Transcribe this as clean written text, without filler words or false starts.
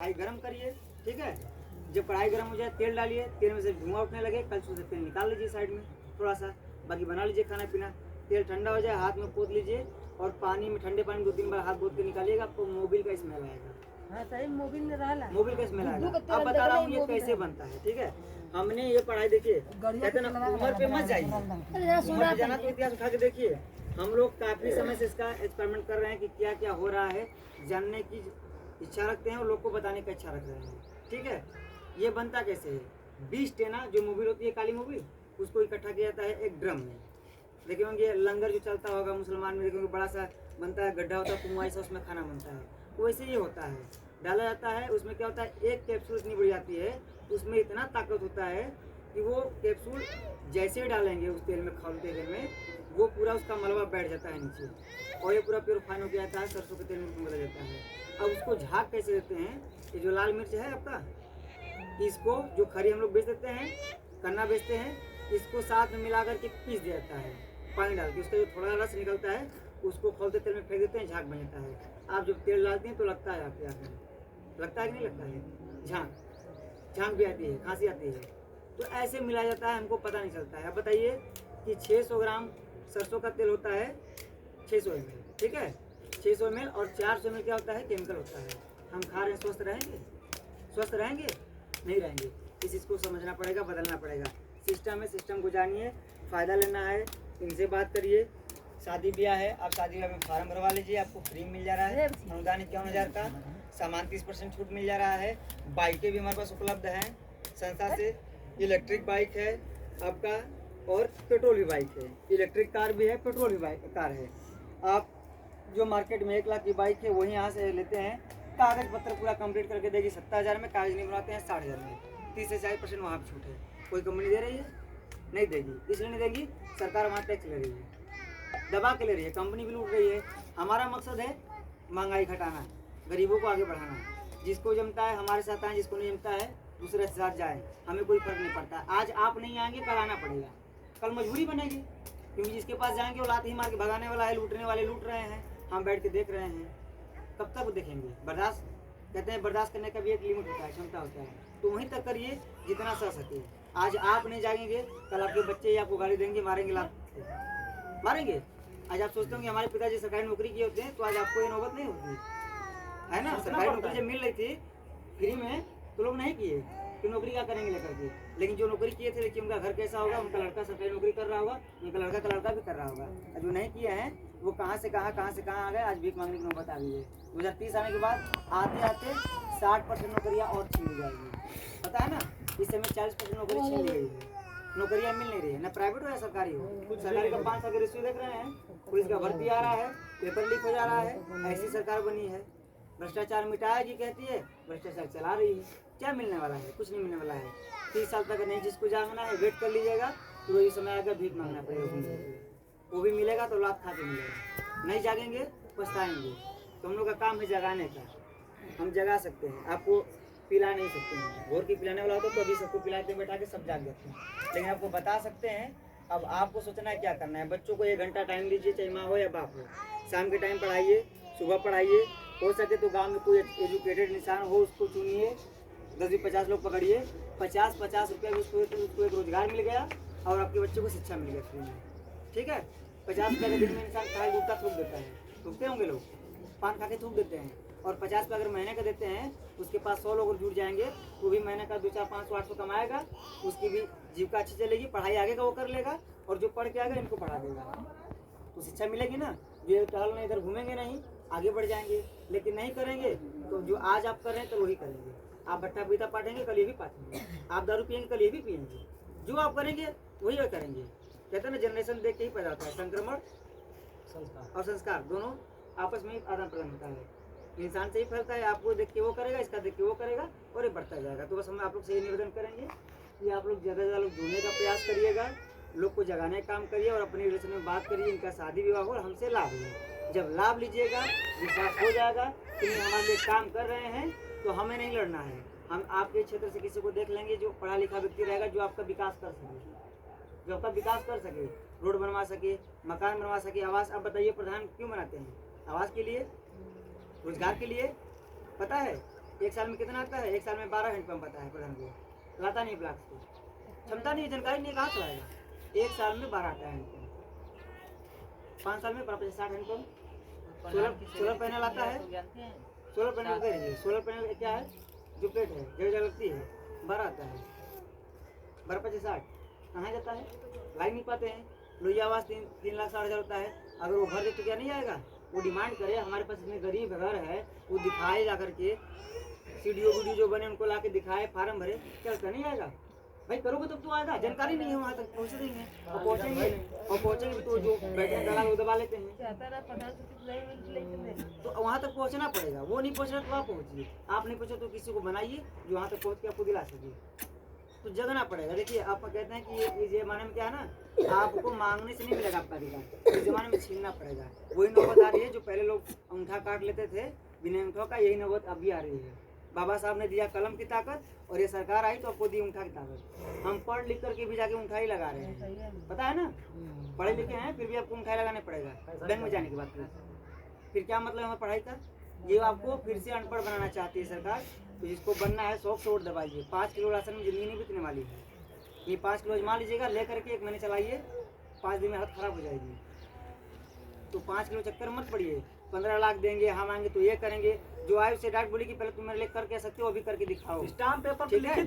कढ़ाई गरम करिए, ठीक है। जब कढ़ाई गरम हो जाए तेल डालिए, तेल में से धुआं उठने लगे कल से तेल निकाल लीजिए साइड में थोड़ा सा, बाकी बना लीजिए खाना पीना। तेल ठंडा हो जाए हाथ में पोत लीजिए और पानी में ठंडे पानी में 2-3 बार हाथ पोत के निकालिएगा, आपको मोबिल का स्मेल आएगा। हाँ सही, मोबिल में रहला, मोबिल का स्मेल आएगा। अब बता रहा हूँ ये कैसे बनता है, ठीक है। हमने ये पढ़ाई देखिए, कहते ना उम्र पे मत जाइए, उम्र पे जाना तो इतिहास उठा के देखिए। हम लोग काफी समय से इसका एक्सपेरिमेंट कर रहे हैं कि क्या क्या हो रहा है, जानने की इच्छा रखते हैं और लोग को बताने का इच्छा रख रहे हैं, ठीक है। ये बनता कैसे है, 20 टेना जो मोबिल होती है काली मोबिल, उसको इकट्ठा किया जाता है एक ड्रम में। देखे होंगे लंगर जो चलता होगा मुसलमान में, देखेंगे बड़ा सा बनता है, गड्ढा होता है, कुआं ऐसा, उसमें खाना बनता है, वैसे ही होता है। डाला जाता है, उसमें क्या होता है, एक कैप्सूल इतनी बड़ी आती है, उसमें इतना ताकत होता है कि वो कैप्सूल जैसे ही डालेंगे उस तेल में, खौलते तेल में, वो पूरा उसका मलबा बैठ जाता है नीचे और ये पूरा प्योरीफाइन हो जाता है, सरसों के तेल में बदल जाता है। अब उसको झाग कैसे देते हैं, ये जो लाल मिर्च है आपका, इसको जो खरी हम लोग बेच देते हैं, कन्ना बेचते हैं, इसको साथ में मिला करके पीस दिया जाता है पानी डाल के, उसका जो थोड़ा रस निकलता है उसको खोलते तेल में फेंक देते हैं, झाग बन जाता है। आप जब तेल डालते हैं तो लगता है आपके आँख में, लगता है कि नहीं लगता है, झाग भी आती है, खांसी आती है, तो ऐसे मिलाया जाता है, हमको पता नहीं चलता है। अब बताइए कि 600 ग्राम सरसों का तेल होता है 600 ml, ठीक है, 600 ml और 400 ml क्या होता है, केमिकल होता है। हम खा रहे हैं, स्वस्थ रहेंगे, स्वस्थ रहेंगे नहीं रहेंगे, इस चीज़ को समझना पड़ेगा, बदलना पड़ेगा। सिस्टम है, सिस्टम को जानिए, फ़ायदा लेना है, इनसे बात करिए। शादी ब्याह है, आप शादी ब्याह में फार्म भरवा लीजिए, आपको फ्री मिल जा रहा है, अनुदान 51,000 का, सामान 30% छूट मिल जा रहा है। बाइकें भी हमारे पास उपलब्ध हैं संस्था से, इलेक्ट्रिक बाइक है आपका और पेट्रोल भी बाइक है, इलेक्ट्रिक कार भी है, पेट्रोल भी बाइक कार है। आप जो मार्केट में 1 लाख की बाइक है वही यहाँ से लेते हैं, कागज पत्र पूरा कंप्लीट करके देगी 70,000 में, कागज नहीं बनाते हैं 60,000 में, 30 से 40% वहाँ पर छूट है। कोई कंपनी दे रही है, नहीं देगी, इसलिए नहीं देगी, सरकार वहाँ टैक्स ले रही है, दबा के ले रही है, कंपनी भी लूट रही है। हमारा मकसद है महंगाई घटाना, गरीबों को आगे बढ़ाना, जिसको जमता है हमारे साथ आए, जिसको नहीं जमता है दूसरे के साथ जाए, हमें कोई फर्क नहीं पड़ता। आज आप नहीं आएंगे कल आना पड़ेगा, कल मजबूरी बनेगी, क्योंकि जिसके पास जाएंगे वो लात ही मार के भगाने वाला है, लूटने वाले लूट रहे हैं, हम बैठ के देख रहे हैं, कब तक देखेंगे। बर्दाश्त, कहते हैं बर्दाश्त करने का भी एक लिमिट होता है, क्षमता होता है, तो वहीं तक करिए जितना सह सके। आज आप नहीं जागेंगे, कल आपके बच्चे ही आपको गाली देंगे, मारेंगे, लात मारेंगे। आज आप सोचते होंगे हमारे पिताजी सरकारी नौकरी किए होते हैं तो आज आपको ये नौबत नहीं होती है ना। सरकारी नौकरी जब मिल रही थी फ्री में तो लोग नहीं किए कि नौकरी क्या करेंगे लेकर के, लेकिन जो नौकरी किए थे, लेकिन उनका घर कैसा होगा, उनका लड़का सरकारी नौकरी कर रहा होगा, उनका लड़का का लड़का भी कर रहा होगा, और जो नहीं किए हैं वो कहाँ से कहाँ आ गए, आज भीख मांगने की नौबत आ गई है। 2030 आने के बाद आते आते 60% नौकरियाँ और छीन ली जाएगी, पता है ना। इस समय 40% नौकरी छीन ली गई है, नौकरियाँ मिल नहीं रही है, ना प्राइवेट हो या सरकारी हो। सरकारी का 5 साल का रेशियो देख रहे हैं, पुलिस का भर्ती आ रहा है, पेपर लीक हो जा रहा है, ऐसी सरकार बनी है। भ्रष्टाचार मिटाएगी कहती है, भ्रष्टाचार चला रही है, क्या मिलने वाला है, कुछ नहीं मिलने वाला है। 30 साल तक नहीं जिसको जागना है वेट कर लीजिएगा, तो वही समय आएगा भीख मांगना पड़ेगा, वो भी मिलेगा तो लाभ खा के मिलेगा, नहीं जागेंगे पछताएंगे। तो हम लोग का काम है जगाने का, हम जगा सकते हैं, आपको पिला नहीं सकते हैं, भोर की पिलाने वाला होता तो अभी सबको पिलाते बैठा के सब जाग जाते हैं, लेकिन आपको बता सकते हैं। अब आपको सोचना है क्या करना है, बच्चों को 1 घंटा टाइम दीजिए, चाहे माँ हो या बाप हो, शाम के टाइम पढ़ाइए, सुबह पढ़ाइए, हो सके तो गांव में कोई एजुकेटेड इंसान हो उसको चुनिए, 10-50 लोग पकड़िए, 50-50 रुपये में उसको एक रोजगार मिल गया और आपके बच्चों को शिक्षा मिल गया फ्री में, ठीक है। 50 रुपये के दिन में इंसान खाए गुटखा थूक देता है, थूकते होंगे लोग, पान खा के थूक देते हैं, और 50 रुपये अगर महीने का देते हैं, उसके पास 100 लोग जुड़ जाएंगे, वो भी महीने का 2-4-500-800 कमाएगा, उसकी भी जीविका अच्छी चलेगी, पढ़ाई आगे का वो कर लेगा, और जो पढ़ के आएगा इनको पढ़ा देगा, तो शिक्षा मिलेगी ना। जो टहल में इधर घूमेंगे नहीं, आगे बढ़ जाएंगे, लेकिन नहीं करेंगे तो जो आज आप कर रहे हैं कल वही करेंगे। आप भट्टा पीता पाटेंगे, कल ये भी पाटेंगे, आप दारू पियेंगे, कल ये भी पियेंगे, जो आप करेंगे वही करेंगे। कहते हैं ना जनरेशन देख के ही पैदा होता है, संक्रमण और संस्कार दोनों आपस में आदान प्रदान होता है, इंसान से ही फैलता है, आपको देख के वो करेगा, इसका देख के वो करेगा, और ये बढ़ता जाएगा। तो बस हम आप लोग से ये निवेदन करेंगे कि आप लोग ज़्यादा से ज़्यादा लोग जुड़ने का प्रयास करिएगा, लोग को जगाने का काम करिए, और अपने रिलेशन में बात करिए, इनका शादी विवाह हो और हमसे लाभ ले। जब लाभ लीजिएगा, विश्वास हो जाएगा कि हमारे लिए काम कर रहे हैं, तो हमें नहीं लड़ना है। हम आपके क्षेत्र से किसी को देख लेंगे जो पढ़ा लिखा व्यक्ति रहेगा, जो आपका विकास कर सके, जो आपका विकास कर सके, रोड बनवा सके, मकान बनवा सके, आवास। अब बताइए प्रधान क्यों बनाते हैं, आवास के लिए, रोजगार के लिए, पता है। एक साल में कितना आता है? एक साल में 12 हैंडपम्प आता है प्रधान को, लाता नहीं ब्लॉक को, क्षमता नहीं, जानकारी नहीं, कहाँ से आएगा? एक साल में 12 आता है हैंडपम्प, 5 साल में 60 हैंडपम्प। सोलर पैनल आता है, सोलर पैनल करिए, सोलर पैनल क्या है? जो प्लेट है जगह लगती है, 12 आता है, 12 25 60 कहाँ जाता है? ला नहीं पाते हैं। लोहिया आवास 3 लाख 60 हज़ार होता है, अगर वो भर दे तो क्या नहीं आएगा? वो डिमांड करे हमारे पास इतने गरीब घर है, वो दिखाए जा करके, सीडीओ वीडियो जो बने उनको ला के दिखाए, फार्म भरे, चलता नहीं आएगा भाई। करोगे तब तो आएगा, जानकारी नहीं है वहाँ तक पहुँच नहीं है, और पहुँचेंगे नहीं, और पहुँचेंगे तो जो बैठे दलाल वो दबा लेते हैं, तो वहाँ तक पहुँचना पड़ेगा। वो नहीं पहुँच रहा तो आप पहुँचिए, आप नहीं पहुँचे तो किसी को बनाइए जो वहाँ तक पहुँच के आपको दिला सके, तो जगना पड़ेगा। देखिए आप कहते हैं कि ये जमाने में क्या है ना, आपको मांगने से नहीं मिलेगा आपका अधिकार, इस जमाने में छीनना पड़ेगा। वही नौबत आ रही है जो पहले लोग अंगूठा काट लेते थे बिना अंगूठों का, यही नौबत अभी आ रही है। बाबा साहब ने दिया कलम की ताकत, और ये सरकार आई तो आपको दी अंगूठा की ताकत। हम पढ़ लिख करके भी जाके अंगूठा ही लगा रहे हैं, पता है ना, पढ़े लिखे हैं फिर भी आपको अंगूठा लगाने पड़ेगा बैंक में जाने के बाद। फिर क्या मतलब हमारी पढ़ाई का? ये आपको फिर से अनपढ़ बनाना चाहती है सरकार। तो जिसको बनना है 100 से वोट दबाइए। 5 किलो राशन में जिंदगी नहीं बीतने वाली है। ये 5 किलो जमा लीजिएगा, ले करके 1 महीने चलाइए, 5 दिन में हालत खराब हो जाएगी। तो 5 किलो चक्कर मत पड़िए। 15 लाख देंगे, हम आएंगे तो ये करेंगे। जो आए उससे डायरेक्ट बोली कि पहले तुम मेरे लिए कर क्या सकते हो, अभी करके दिखाओ, स्टाम्प पेपर पे लिख